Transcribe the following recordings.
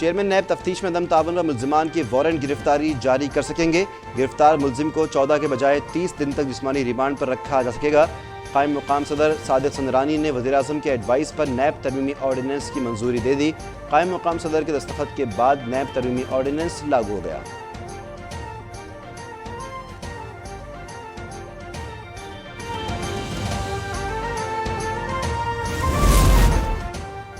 Chairman NAB تفتیش میں عدم تعاون و ملزمان کی وارنٹ گرفتاری جاری کر سکیں گے۔ گرفتار ملزم کو 14 کے بجائے 30 دن تک جسمانی ریمانڈ پر رکھا جا سکے گا۔ قائم مقام صدر صادق سندرانی نے وزیراعظم کے ایڈوائس پر نیب ترمیمی آرڈیننس کی منظوری دے دی۔ قائم مقام صدر کے دستخط کے بعد نیب ترمیمی آرڈیننس لاگو ہو گیا۔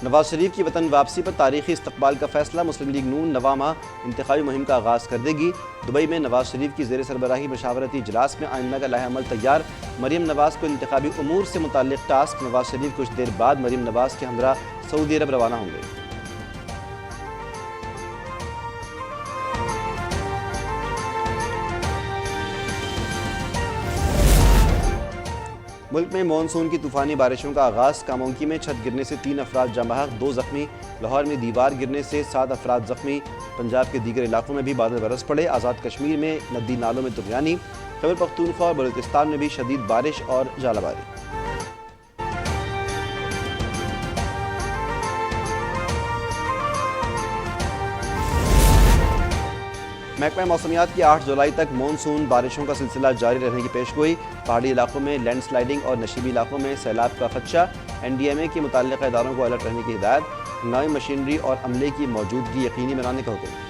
نواز شریف کی وطن واپسی پر تاریخی استقبال کا فیصلہ۔ مسلم لیگ نون نواں ماہ انتخابی مہم کا آغاز کر دے گی۔ دبئی میں نواز شریف کی زیر سربراہی مشاورتی اجلاس میں آئندہ کا لائحہ عمل تیار۔ مریم نواز کو انتخابی امور سے متعلق ٹاسک۔ نواز شریف کچھ دیر بعد مریم نواز کے ہمراہ سعودی عرب روانہ ہوں گے۔ ملک میں مانسون کی طوفانی بارشوں کا آغاز۔ کامونکی میں چھت گرنے سے 3 افراد جاں بحق، 2 زخمی۔ لاہور میں دیوار گرنے سے 7 افراد زخمی۔ پنجاب کے دیگر علاقوں میں بھی بادل برس پڑے۔ آزاد کشمیر میں ندی نالوں میں طغیانی۔ خیبر پختونخوا اور بلوچستان میں بھی شدید بارش اور ژالہ باری۔ محکمہ موسمیات کی 8 جولائی تک مانسون بارشوں کا سلسلہ جاری رہنے کی پیشگوئی۔ پہاڑی علاقوں میں لینڈ سلائیڈنگ اور نشیبی علاقوں میں سیلاب کا خدشہ۔ این ڈی ایم اے کی متعلقہ اداروں کو الرٹ رہنے کی ہدایت۔ ہنگامی مشینری اور عملے کی موجودگی یقینی بنانے کا حکم۔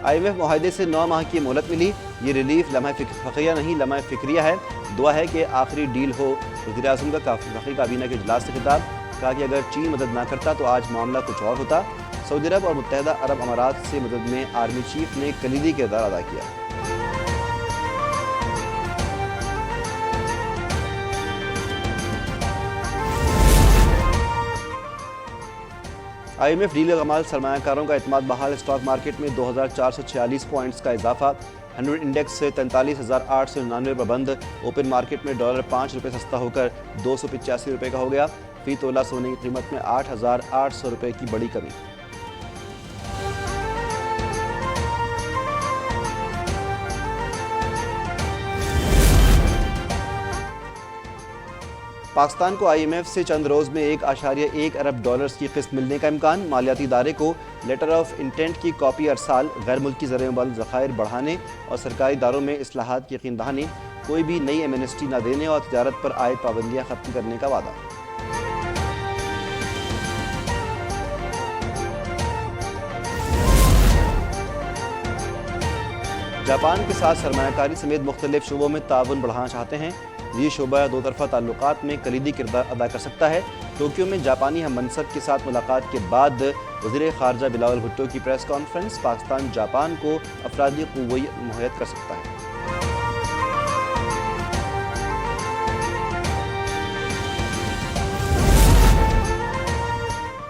آئی ایم ایف معاہدے سے 9 ماہ کی مہلت ملی۔ یہ ریلیف لمحہ فخریہ نہیں، لمحہ فکریہ ہے۔ دعا ہے کہ آخری ڈیل ہو۔ وزیراعظم کا وفاقی کابینہ کے اجلاس سے خطاب۔ کہا کہ اگر چین مدد نہ کرتا تو آج معاملہ کچھ اور ہوتا۔ سعودی عرب اور متحدہ عرب امارات سے مدد میں آرمی چیف نے کلیدی کردار ادا کیا۔ آئی ایم ایف ڈیل کا عمل، سرمایہ کاروں کا اعتماد بحال۔ اسٹاک مارکیٹ میں 2446 پوائنٹس کا اضافہ۔ 100 انڈیکس 43,899 پر بند۔ اوپن مارکیٹ میں ڈالر 5 روپے سستا ہو کر 285 روپے کا ہو گیا۔ فی تولہ سونے کی قیمت میں 8,800 روپے کی بڑی کمی۔ پاکستان کو آئی ایم ایف سے چند روز میں 1.1 ارب ڈالرز کی قسط ملنے کا امکان۔ مالیاتی ادارے کو لیٹر آف انٹینٹ کی کاپی ارسال۔ غیر ملکی زر مبادل ذخائر بڑھانے اور سرکاری اداروں میں اصلاحات کی یقین دہانی۔ کوئی بھی نئی ایمنسٹی نہ دینے اور تجارت پر عائد پابندیاں ختم کرنے کا وعدہ۔ جاپان کے ساتھ سرمایہ کاری سمیت مختلف شعبوں میں تعاون بڑھانا چاہتے ہیں۔ یہ شعبہ دو طرفہ تعلقات میں کلیدی کردار ادا کر سکتا ہے۔ ٹوکیو میں جاپانی ہم منصب کے ساتھ ملاقات کے بعد وزیر خارجہ بلاول بھٹو کی پریس کانفرنس۔ پاکستان جاپان کو افرادی قوت مہیا کر سکتا ہے۔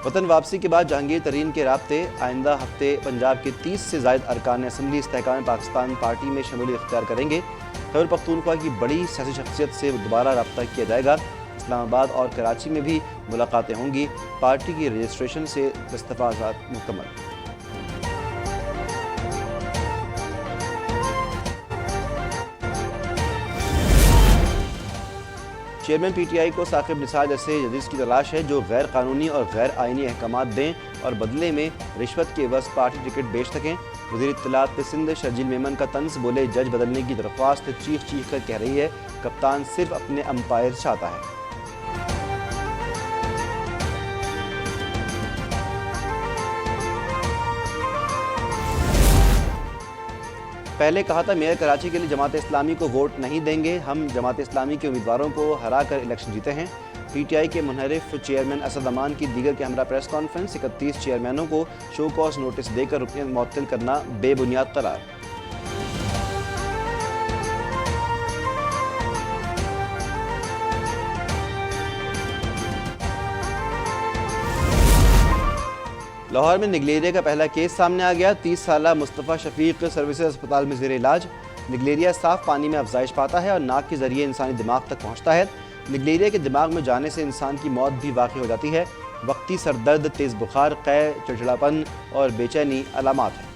وطن واپسی کے بعد جہانگیر ترین کے رابطے۔ آئندہ ہفتے پنجاب کے 30 سے زائد ارکان اسمبلی استحکام پاکستان پارٹی میں شمولیت اختیار کریں گے۔ خیبر پختونخوا کی بڑی سیاسی شخصیت سے دوبارہ رابطہ کیا جائے گا۔ اسلام آباد اور کراچی میں بھی ملاقاتیں ہوں گی۔ پارٹی کی رجسٹریشن سے دستاویزات مکمل۔ چیئرمین پی ٹی آئی کو ثاقب نثار جیسے ججز کی تلاش ہے جو غیر قانونی اور غیر آئینی احکامات دیں اور بدلے میں رشوت کے عوض پارٹی ٹکٹ بیچ سکیں۔ وزیر اطلاعات سندھ شرجیل میمن کا طنز، بولے جج بدلنے کی درخواست چیخ چیخ کر کہہ رہی ہے کپتان صرف اپنے امپائر چاہتا ہے۔ پہلے کہا تھا میئر کراچی کے لیے جماعت اسلامی کو ووٹ نہیں دیں گے، ہم جماعت اسلامی کے امیدواروں کو ہرا کر الیکشن جیتے ہیں۔ پی ٹی آئی کے منحرف چیئرمین اسد امان کی دیگر کے ہمراہ پریس کانفرنس۔ 31 چیئرمینوں کو شو کاز نوٹس دے کر رکنیت معطل کرنا بے بنیاد قرار۔ لاہور میں نگلیریا کا پہلا کیس سامنے آ گیا۔ 30 سالہ مصطفیٰ شفیق سروسز اسپتال میں زیر علاج۔ نگلیریا صاف پانی میں افزائش پاتا ہے اور ناک کے ذریعے انسانی دماغ تک پہنچتا ہے۔ نگلیریا کے دماغ میں جانے سے انسان کی موت بھی واقع ہو جاتی ہے۔ وقتی سر درد، تیز بخار، قے، چڑچڑاپن اور بے چینی علامات ہیں۔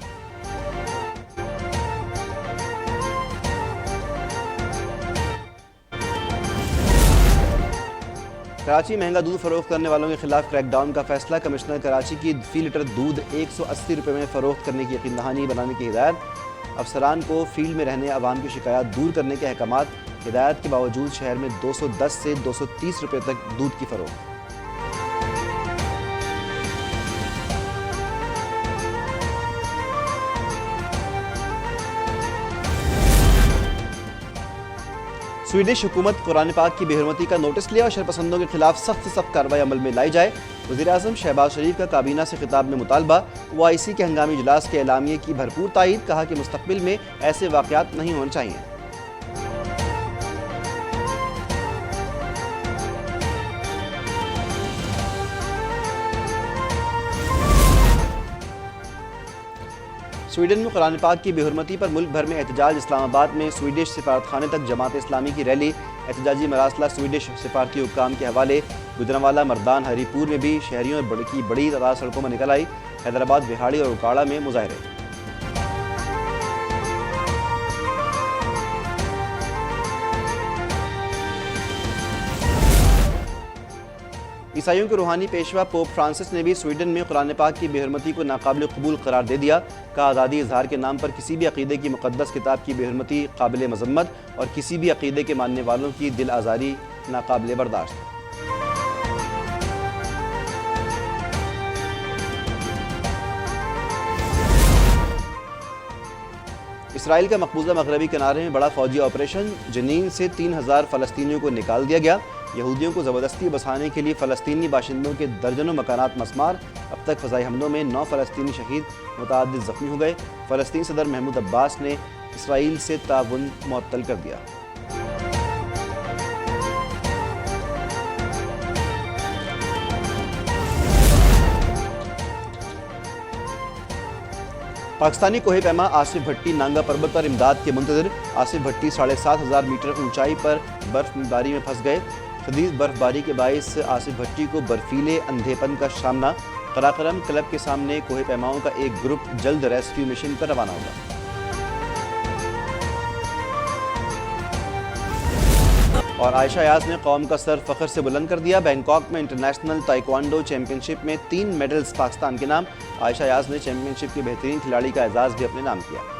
کراچی مہنگا دودھ فروخت کرنے والوں کے خلاف کریک ڈاؤن کا فیصلہ، کمشنر کراچی کی فی لیٹر دودھ 180 روپے میں فروخت کرنے کی یقین دہانی بنانے کی ہدایت، افسران کو فیلڈ میں رہنے عوام کی شکایات دور کرنے کے احکامات، ہدایت کے باوجود شہر میں 210 سے 230 روپے تک دودھ کی فروخت۔ سویڈش حکومت قرآن پاک کی بے حرمتی کا نوٹس لیا اور شرپسندوں کے خلاف سخت سے سخت کارروائی عمل میں لائی جائے۔ وزیراعظم شہباز شریف کا کابینہ سے خطاب میں مطالبہ، OIC کے ہنگامی اجلاس کے اعلامیے کی بھرپور تائید، کہا کہ مستقبل میں ایسے واقعات نہیں ہونے چاہئیں۔ سویڈن میں قرآن پاک کی بے حرمتی پر ملک بھر میں احتجاج، اسلام آباد میں سویڈش سفارتخانے تک جماعت اسلامی کی ریلی، احتجاجی مراسلہ سویڈش سفارتی حکام کے حوالے، گجرانوالہ، مردان، ہری پور میں بھی شہریوں کی بڑی تعداد سڑکوں میں نکل آئی، حیدرآباد، بہاڑی اور اکاڑہ میں مظاہرے۔ عیسائیوں کے روحانی پیشوا پوپ فرانسس نے بھی سویڈن میں قرآن پاک کی بے حرمتی کو ناقابل قبول قرار دے دیا، کہا آزادی اظہار کے نام پر کسی بھی عقیدے کی مقدس کتاب کی بے حرمتی قابل مذمت اور کسی بھی عقیدے کے ماننے والوں کی دل آزاری ناقابل برداشت۔ اسرائیل کا مقبوضہ مغربی کنارے میں بڑا فوجی آپریشن، جنین سے 3000 فلسطینیوں کو نکال دیا گیا، یہودیوں کو زبردستی بسانے کے لیے فلسطینی باشندوں کے درجنوں مکانات مسمار، اب تک فضائی حملوں میں 9 فلسطینی شہید، متعدد زخمی ہو گئے، فلسطین صدر محمود عباس نے اسرائیل سے تعاون معطل کر دیا۔ پاکستانی کوہ پیما آصف بھٹی نانگا پربت پر امداد کے منتظر، آصف بھٹی 7500 میٹر اونچائی پر برف باری میں پھنس گئے، شدید برف باری کے باعث آصف بھٹی کو برفیلے اندھے پن کا سامنا، قراقرم کلب کے سامنے کوہ پیماؤں کا ایک گروپ جلد ریسکیو مشن پر روانہ ہوگا۔ اور عائشہ ایاز نے قوم کا سر فخر سے بلند کر دیا، بینکاک میں انٹرنیشنل تائیکوانڈو چیمپئن شپ میں 3 میڈلز پاکستان کے نام، عائشہ ایاز نے چیمپئن شپ کی بہترین کھلاڑی کا اعزاز بھی اپنے نام کیا۔